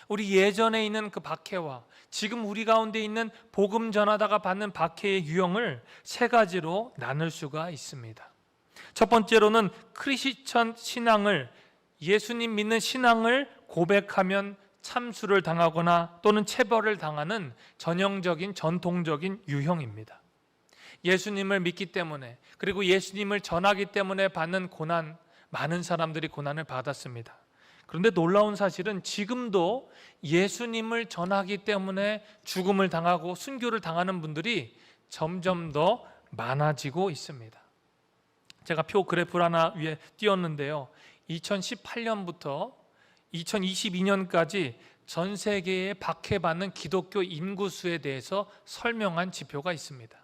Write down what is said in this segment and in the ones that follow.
우리 예전에 있는 그 박해와 지금 우리 가운데 있는 복음 전하다가 받는 박해의 유형을 세 가지로 나눌 수가 있습니다. 첫 번째로는 크리스천 신앙을, 예수님 믿는 신앙을 고백하면 참수를 당하거나 또는 체벌을 당하는 전형적인 전통적인 유형입니다. 예수님을 믿기 때문에, 그리고 예수님을 전하기 때문에 받는 고난, 많은 사람들이 고난을 받았습니다. 그런데 놀라운 사실은 지금도 예수님을 전하기 때문에 죽음을 당하고 순교를 당하는 분들이 점점 더 많아지고 있습니다. 제가 표 그래프를 하나 위에 띄웠는데요, 2018년부터 2022년까지 전 세계에 박해받는 기독교 인구수에 대해서 설명한 지표가 있습니다.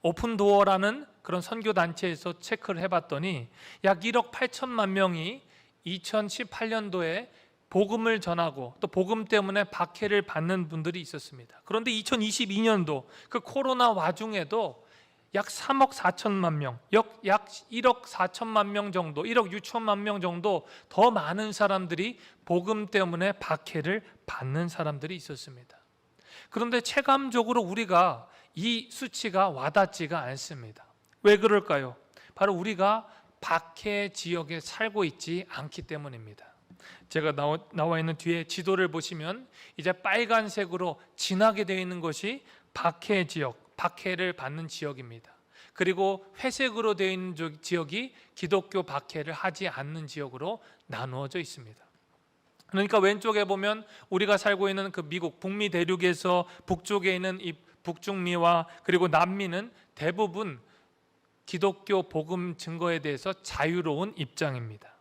오픈도어라는 그런 선교단체에서 체크를 해봤더니 약 1억 8천만 명이 2018년도에 복음을 전하고 또 복음 때문에 박해를 받는 분들이 있었습니다. 그런데 2022년도 그 코로나 와중에도 약 3억 4천만 명, 약 1억 4천만 명 정도, 1억 6천만 명 정도 더 많은 사람들이 복음 때문에 박해를 받는 사람들이 있었습니다. 그런데 체감적으로 우리가 이 수치가 와닿지가 않습니다. 왜 그럴까요? 바로 우리가 박해 지역에 살고 있지 않기 때문입니다. 제가 나와 있는 뒤에 지도를 보시면 이제 빨간색으로 진하게 되어 있는 것이 박해 지역, 박해를 받는 지역입니다. 그리고 회색으로 되어 있는 지역이 기독교 박해를 하지 않는 지역으로 나누어져 있습니다. 그러니까 왼쪽에 보면 우리가 살고 있는 그 미국 북미 대륙에서 북쪽에 있는 이 북중미와 그리고 남미는 대부분 기독교 복음 증거에 대해서 자유로운 입장입니다.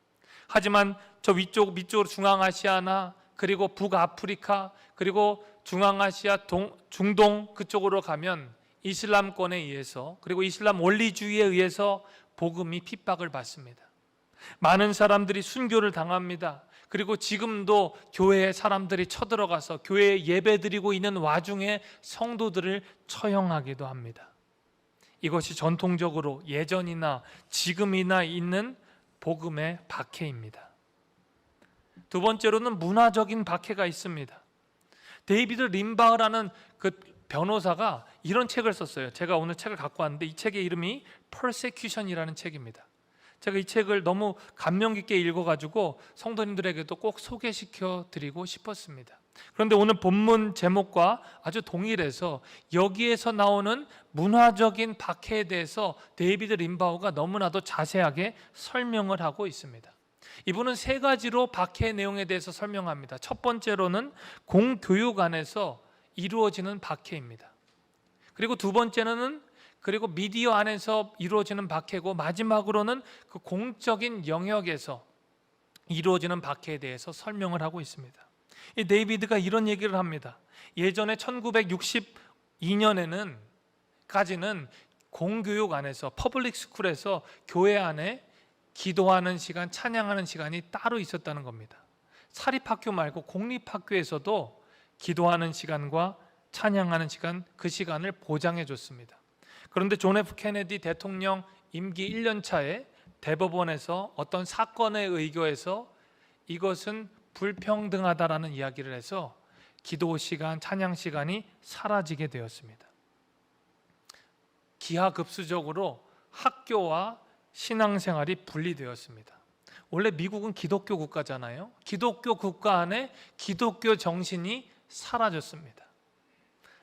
하지만 저 밑쪽으로 중앙아시아나 그리고 북아프리카 그리고 중앙아시아, 중동 그쪽으로 가면 이슬람권에 의해서, 그리고 이슬람 원리주의에 의해서 복음이 핍박을 받습니다. 많은 사람들이 순교를 당합니다. 그리고 지금도 교회에 사람들이 쳐들어가서 교회에 예배드리고 있는 와중에 성도들을 처형하기도 합니다. 이것이 전통적으로 예전이나 지금이나 있는 복음의 박해입니다. 두 번째로는 문화적인 박해가 있습니다. 데이비드 림바흐라는 그 변호사가 이런 책을 썼어요. 제가 오늘 책을 갖고 왔는데 이 책의 이름이 Persecution이라는 책입니다. 제가 이 책을 너무 감명 깊게 읽어가지고 성도님들에게도 꼭 소개시켜 드리고 싶었습니다. 그런데 오늘 본문 제목과 아주 동일해서 여기에서 나오는 문화적인 박해에 대해서 데이비드 림바우가 너무나도 자세하게 설명을 하고 있습니다. 이분은 세 가지로 박해 내용에 대해서 설명합니다. 첫 번째로는 공교육 안에서 이루어지는 박해입니다. 그리고 두 번째는 그리고 미디어 안에서 이루어지는 박해고, 마지막으로는 그 공적인 영역에서 이루어지는 박해에 대해서 설명을 하고 있습니다. 이 데이비드가 이런 얘기를 합니다. 예전에 1962년에는 까지는 공교육 안에서, 퍼블릭 스쿨에서 교회 안에 기도하는 시간, 찬양하는 시간이 따로 있었다는 겁니다. 사립학교 말고 공립학교에서도 기도하는 시간과 찬양하는 시간, 그 시간을 보장해 줬습니다. 그런데 존 F 케네디 대통령 임기 1년 차에 대법원에서 어떤 사건에 의거해서 이것은 불평등하다라는 이야기를 해서 기도 시간, 찬양 시간이 사라지게 되었습니다. 기하급수적으로 학교와 신앙생활이 분리되었습니다. 원래 미국은 기독교 국가잖아요. 기독교 국가 안에 기독교 정신이 사라졌습니다.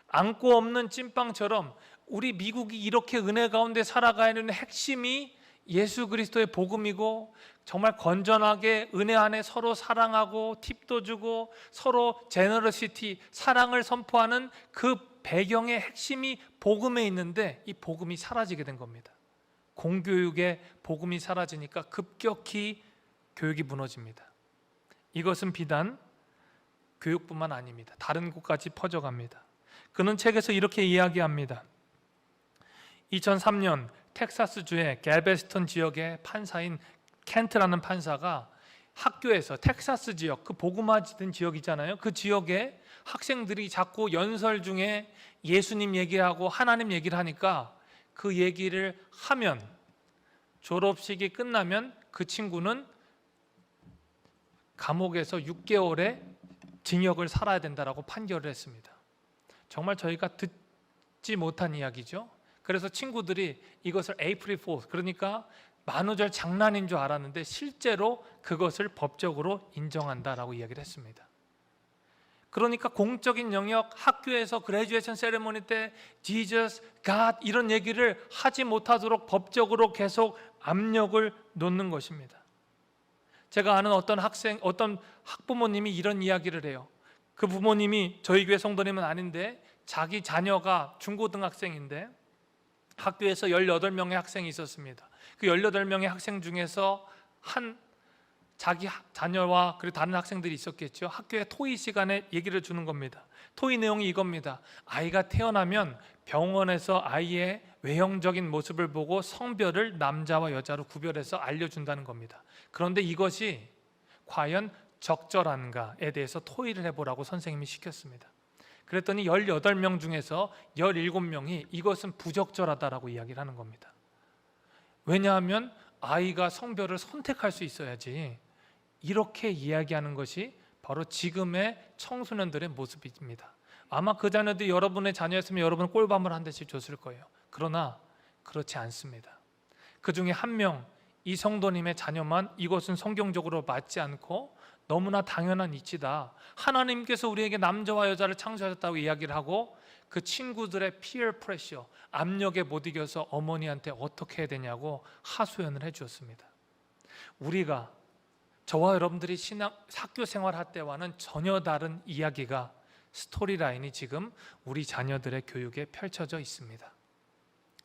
안고 없는 찐빵처럼 우리 미국이 이렇게 은혜 가운데 살아가는 핵심이 예수 그리스도의 복음이고, 정말 건전하게 은혜 안에 서로 사랑하고 팁도 주고 서로 제너러시티, 사랑을 선포하는 그 배경의 핵심이 복음에 있는데 이 복음이 사라지게 된 겁니다. 공교육의 복음이 사라지니까 급격히 교육이 무너집니다. 이것은 비단 교육뿐만 아닙니다. 다른 곳까지 퍼져갑니다. 그는 책에서 이렇게 이야기합니다. 2003년 텍사스주의 갤베스턴 지역의 판사인 켄트라는 판사가 학교에서, 텍사스 지역, 그 복음화된 지역이잖아요. 그 지역에 학생들이 자꾸 연설 중에 예수님 얘기하고 하나님 얘기를 하니까 그 얘기를 하면, 졸업식이 끝나면 그 친구는 감옥에서 6개월의 징역을 살아야 된다라고 판결을 했습니다. 정말 저희가 듣지 못한 이야기죠. 그래서 친구들이 이것을 에이프릴 폴, 그러니까 만우절 장난인 줄 알았는데 실제로 그것을 법적으로 인정한다라고 이야기를 했습니다. 그러니까 공적인 영역, 학교에서 그레주에이션 세레모니 때 Jesus, God 이런 얘기를 하지 못하도록 법적으로 계속 압력을 놓는 것입니다. 제가 아는 어떤 학부모님이 이런 이야기를 해요. 그 부모님이 저희 교회 성도님은 아닌데 자기 자녀가 중고등학생인데 학교에서 18명의 학생이 있었습니다. 그 18명의 학생 중에서 자기 자녀와 그리고 다른 학생들이 있었겠죠. 학교의 토의 시간에 얘기를 주는 겁니다. 토의 내용이 이겁니다. 아이가 태어나면 병원에서 아이의 외형적인 모습을 보고 성별을 남자와 여자로 구별해서 알려준다는 겁니다. 그런데 이것이 과연 적절한가에 대해서 토의를 해보라고 선생님이 시켰습니다. 그랬더니 18명 중에서 17명이 이것은 부적절하다라고 이야기를 하는 겁니다. 왜냐하면 아이가 성별을 선택할 수 있어야지, 이렇게 이야기하는 것이 바로 지금의 청소년들의 모습입니다. 아마 그 자녀들이 여러분의 자녀였으면 여러분은 꿀밤을 한 대씩 줬을 거예요. 그러나 그렇지 않습니다. 그 중에 한 명, 이 성도님의 자녀만 이것은 성경적으로 맞지 않고 너무나 당연한 이치다, 하나님께서 우리에게 남자와 여자를 창조하셨다고 이야기를 하고 그 친구들의 피어 프레셔, 압력에 못 이겨서 어머니한테 어떻게 해야 되냐고 하소연을 해 주었습니다. 우리가, 저와 여러분들이 학교 생활할 때와는 전혀 다른 이야기가, 스토리라인이 지금 우리 자녀들의 교육에 펼쳐져 있습니다.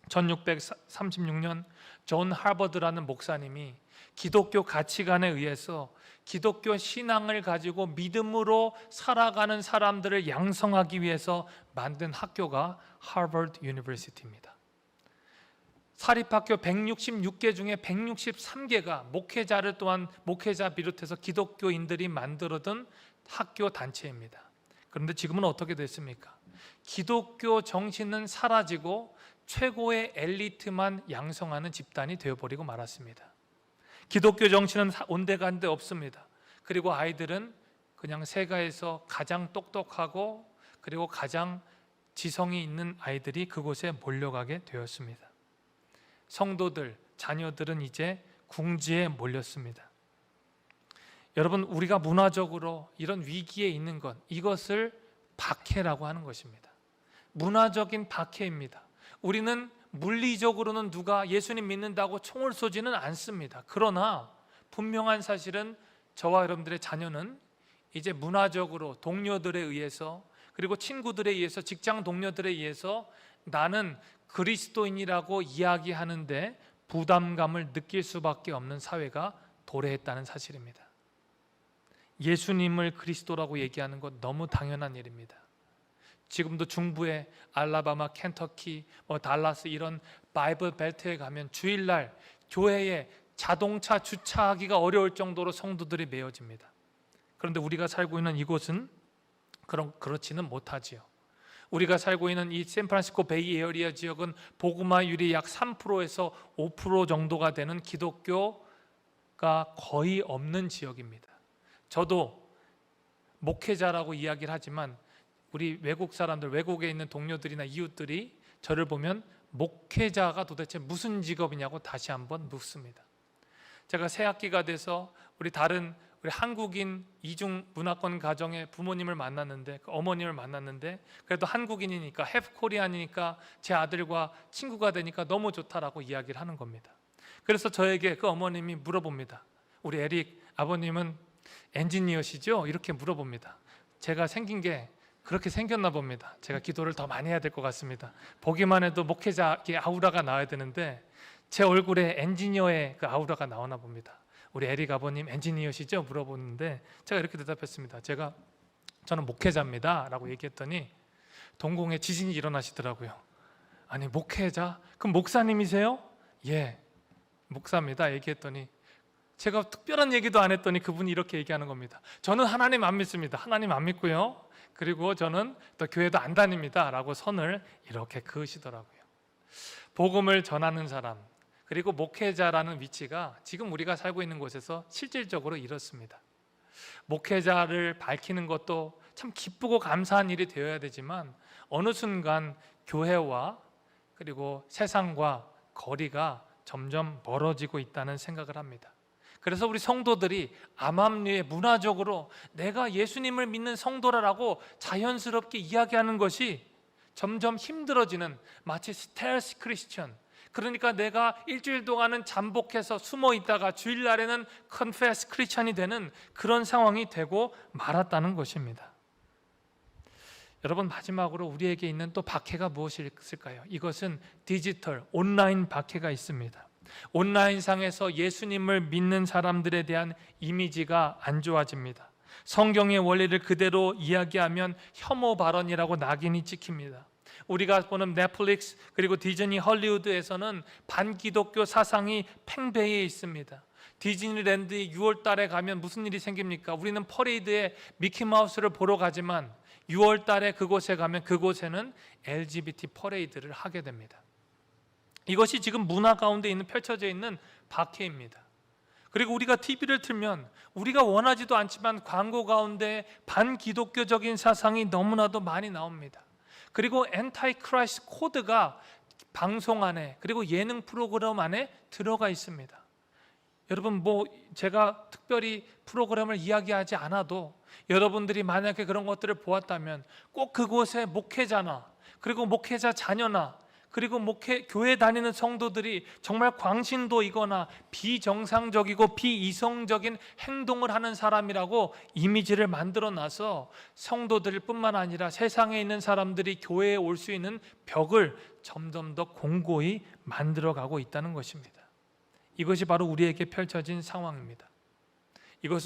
1636년 존 하버드라는 목사님이 기독교 가치관에 의해서 기독교 신앙을 가지고 믿음으로 살아가는 사람들을 양성하기 위해서 만든 학교가 하버드 유니버시티입니다. 사립학교 166개 중에 163개가 목회자를 또한 목회자 비롯해서 기독교인들이 만들어둔 학교 단체입니다. 그런데 지금은 어떻게 됐습니까? 기독교 정신은 사라지고 최고의 엘리트만 양성하는 집단이 되어버리고 말았습니다. 기독교 정신은 온데간데 없습니다. 그리고 아이들은 그냥 세가에서 가장 똑똑하고 그리고 가장 지성이 있는 아이들이 그곳에 몰려가게 되었습니다. 성도들, 자녀들은 이제 궁지에 몰렸습니다. 여러분, 우리가 문화적으로 이런 위기에 있는 것, 이것을 박해라고 하는 것입니다. 문화적인 박해입니다. 우리는 물리적으로는 누가 예수님 믿는다고 총을 쏘지는 않습니다. 그러나 분명한 사실은 저와 여러분들의 자녀는 이제 문화적으로 동료들에 의해서, 그리고 친구들에 의해서, 직장 동료들에 의해서 나는 그리스도인이라고 이야기하는데 부담감을 느낄 수밖에 없는 사회가 도래했다는 사실입니다. 예수님을 그리스도라고 얘기하는 것 너무 당연한 일입니다. 지금도 중부의 알라바마, 켄터키, 달라스 이런 바이블 벨트에 가면 주일날 교회에 자동차 주차하기가 어려울 정도로 성도들이 메어집니다. 그런데 우리가 살고 있는 이곳은 그렇지는 못하지요. 우리가 살고 있는 이 샌프란시스코 베이 에어리아 지역은 복음화율이 약 3%에서 5% 정도가 되는 기독교가 거의 없는 지역입니다. 저도 목회자라고 이야기를 하지만 우리 외국 사람들, 외국에 있는 동료들이나 이웃들이 저를 보면 목회자가 도대체 무슨 직업이냐고 다시 한번 묻습니다. 제가 새 학기가 돼서 우리 한국인 이중 문화권 가정의 부모님을 만났는데, 그 어머님을 만났는데, 그래도 한국인이니까, 해프 코리안이니까 제 아들과 친구가 되니까 너무 좋다라고 이야기를 하는 겁니다. 그래서 저에게 그 어머님이 물어봅니다. 우리 에릭 아버님은 엔지니어시죠? 이렇게 물어봅니다. 제가 생긴 게 그렇게 생겼나 봅니다. 제가 기도를 더 많이 해야 될 것 같습니다. 보기만 해도 목회자의 아우라가 나와야 되는데 제 얼굴에 엔지니어의 그 아우라가 나오나 봅니다. 우리 에릭 아버님 엔지니어시죠? 물어보는데 제가 이렇게 대답했습니다. 저는 목회자입니다 라고 얘기했더니 동공에 지진이 일어나시더라고요. 아니, 목회자? 그럼 목사님이세요? 예, 목사입니다 얘기했더니 제가 특별한 얘기도 안 했더니 그분이 이렇게 얘기하는 겁니다. 저는 하나님 안 믿습니다. 하나님 안 믿고요, 그리고 저는 또 교회도 안 다닙니다 라고 선을 이렇게 그으시더라고요. 복음을 전하는 사람, 그리고 목회자라는 위치가 지금 우리가 살고 있는 곳에서 실질적으로 이렇습니다. 목회자를 밝히는 것도 참 기쁘고 감사한 일이 되어야 되지만 어느 순간 교회와 그리고 세상과 거리가 점점 멀어지고 있다는 생각을 합니다. 그래서 우리 성도들이 암암리에 문화적으로 내가 예수님을 믿는 성도라고 자연스럽게 이야기하는 것이 점점 힘들어지는, 마치 스텔스 크리스천, 그러니까 내가 일주일 동안은 잠복해서 숨어 있다가 주일날에는 컨페스 크리스천이 되는 그런 상황이 되고 말았다는 것입니다. 여러분, 마지막으로 우리에게 있는 또 박해가 무엇이 있을까요? 이것은 디지털, 온라인 박해가 있습니다. 온라인상에서 예수님을 믿는 사람들에 대한 이미지가 안 좋아집니다. 성경의 원리를 그대로 이야기하면 혐오 발언이라고 낙인이 찍힙니다. 우리가 보는 넷플릭스 그리고 디즈니 헐리우드에서는 반기독교 사상이 팽배해 있습니다. 디즈니랜드에 6월 달에 가면 무슨 일이 생깁니까? 우리는 퍼레이드에 미키마우스를 보러 가지만 6월 달에 그곳에 가면 그곳에는 LGBT 퍼레이드를 하게 됩니다. 이것이 지금 문화 가운데 있는 펼쳐져 있는 박해입니다. 그리고 우리가 TV를 틀면 우리가 원하지도 않지만 광고 가운데 반기독교적인 사상이 너무나도 많이 나옵니다. 그리고 엔타이 크라이스트 코드가 방송 안에 그리고 예능 프로그램 안에 들어가 있습니다. 여러분, 제가 특별히 프로그램을 이야기하지 않아도 여러분들이 만약에 그런 것들을 보았다면 꼭 그곳에 목회자나 그리고 목회자 자녀나 그리고 교회 다니는 성도들이 정말 광신도이거나 비정상적이고 비이성적인 행동을 하는 사람이라고 이미지를 만들어 놔서 성도들뿐만 아니라 세상에 있는 사람들이 교회에 올 수 있는 벽을 점점 더 공고히 만들어 가고 있다는 것입니다. 이것이 바로 우리에게 펼쳐진 상황입니다.